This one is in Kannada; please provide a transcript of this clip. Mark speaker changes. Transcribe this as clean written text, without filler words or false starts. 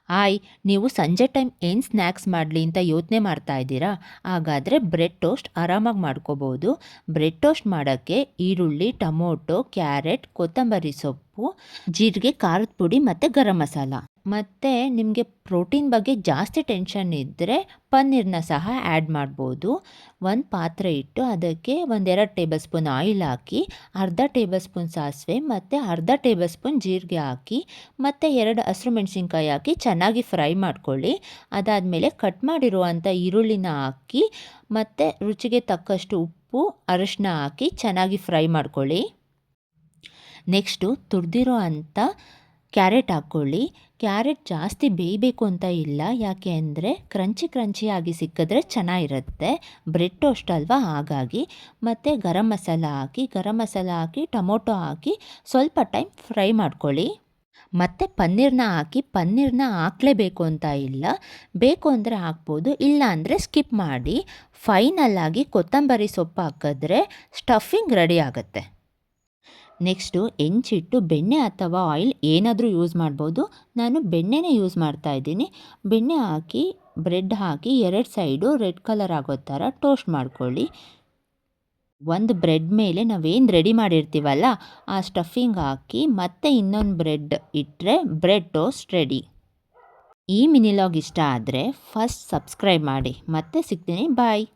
Speaker 1: ಹಾಯ್, ನೀವು ಸಂಜೆ ಟೈಮ್ ಏನು ಸ್ನ್ಯಾಕ್ಸ್ ಮಾಡಲಿ ಅಂತ ಯೋಚನೆ ಮಾಡ್ತಾ ಇದ್ದೀರಾ? ಹಾಗಾದರೆ ಬ್ರೆಡ್ ಟೋಸ್ಟ್ ಆರಾಮಾಗಿ ಮಾಡ್ಕೋಬೋದು. ಬ್ರೆಡ್ ಟೋಸ್ಟ್ ಮಾಡೋಕ್ಕೆ ಈರುಳ್ಳಿ, ಟೊಮೊಟೊ, ಕ್ಯಾರೆಟ್, ಕೊತ್ತಂಬರಿ ಸೊಪ್ಪು, ಜೀರಿಗೆ, ಖಾರದ ಪುಡಿ ಮತ್ತು ಗರಂ ಮಸಾಲ. ಮತ್ತು ನಿಮಗೆ ಪ್ರೋಟೀನ್ ಬಗ್ಗೆ ಜಾಸ್ತಿ ಟೆನ್ಷನ್ ಇದ್ದರೆ ಪನ್ನೀರನ್ನ ಸಹ ಆ್ಯಡ್ ಮಾಡ್ಬೋದು. ಒಂದು ಪಾತ್ರೆ ಇಟ್ಟು ಅದಕ್ಕೆ 1-2 ಟೇಬಲ್ ಸ್ಪೂನ್ ಆಯಿಲ್ ಹಾಕಿ, ಅರ್ಧ ಟೇಬಲ್ ಸ್ಪೂನ್ ಸಾಸಿವೆ ಮತ್ತು ಅರ್ಧ ಟೇಬಲ್ ಸ್ಪೂನ್ ಜೀರಿಗೆ ಹಾಕಿ ಮತ್ತು 2 ಹಸಿರು ಮೆಣಸಿನ್ಕಾಯಿ ಹಾಕಿ ಚೆನ್ನಾಗಿ ಫ್ರೈ ಮಾಡ್ಕೊಳ್ಳಿ. ಅದಾದಮೇಲೆ ಕಟ್ ಮಾಡಿರುವಂಥ ಈರುಳ್ಳಿನ ಹಾಕಿ ಮತ್ತು ರುಚಿಗೆ ತಕ್ಕಷ್ಟು ಉಪ್ಪು, ಅರಿಶಿನ ಹಾಕಿ ಚೆನ್ನಾಗಿ ಫ್ರೈ ಮಾಡ್ಕೊಳ್ಳಿ. ನೆಕ್ಸ್ಟು ತುರಿದಿರೋ ಅಂಥ ಕ್ಯಾರೆಟ್ ಹಾಕ್ಕೊಳ್ಳಿ. ಕ್ಯಾರೆಟ್ ಜಾಸ್ತಿ ಬೇಯಬೇಕು ಅಂತ ಇಲ್ಲ, ಯಾಕೆ ಅಂದರೆ ಕ್ರಂಚಿಯಾಗಿ ಸಿಕ್ಕಿದ್ರೆ ಚೆನ್ನಾಗಿರುತ್ತೆ. ಬ್ರೆಡ್ ಟೋಸ್ಟ್ ಅಲ್ವಾ, ಹಾಗಾಗಿ. ಮತ್ತು ಗರಂ ಮಸಾಲ ಹಾಕಿ ಟೊಮೊಟೊ ಹಾಕಿ ಸ್ವಲ್ಪ ಟೈಮ್ ಫ್ರೈ ಮಾಡ್ಕೊಳ್ಳಿ. ಮತ್ತು ಪನ್ನೀರನ್ನ ಹಾಕಲೇಬೇಕು ಅಂತ ಇಲ್ಲ, ಬೇಕು ಅಂದರೆ ಹಾಕ್ಬೋದು, ಇಲ್ಲ ಅಂದರೆ ಸ್ಕಿಪ್ ಮಾಡಿ. ಫೈನಲ್ಲಾಗಿ ಕೊತ್ತಂಬರಿ ಸೊಪ್ಪು ಹಾಕಿದ್ರೆ ಸ್ಟಫಿಂಗ್ ರೆಡಿ ಆಗುತ್ತೆ. ನೆಕ್ಸ್ಟು ಹೆಂಚಿಟ್ಟು ಬೆಣ್ಣೆ ಅಥವಾ ಆಯಿಲ್ ಏನಾದರೂ ಯೂಸ್ ಮಾಡ್ಬೋದು. ನಾನು ಬೆಣ್ಣೆನೇ ಯೂಸ್ ಮಾಡ್ತಾಯಿದ್ದೀನಿ. ಬೆಣ್ಣೆ ಹಾಕಿ ಬ್ರೆಡ್ ಹಾಕಿ 2 ಸೈಡು ರೆಡ್ ಕಲರ್ ಆಗೋ ಥರ ಟೋಸ್ಟ್ ಮಾಡ್ಕೊಳ್ಳಿ. ಒಂದು ಬ್ರೆಡ್ ಮೇಲೆ ನಾವೇನು ರೆಡಿ ಮಾಡಿರ್ತೀವಲ್ಲ ಆ ಸ್ಟಫಿಂಗ್ ಹಾಕಿ ಮತ್ತೆ ಇನ್ನೊಂದು ಬ್ರೆಡ್ ಇಟ್ಟರೆ ಬ್ರೆಡ್ ಟೋಸ್ಟ್ ರೆಡಿ. ಈ ಮಿನಿ ಲಾಗ್ ಇಷ್ಟ ಆದರೆ ಫಸ್ಟ್ ಸಬ್ಸ್ಕ್ರೈಬ್ ಮಾಡಿ. ಮತ್ತೆ ಸಿಗ್ತೀನಿ, ಬಾಯ್.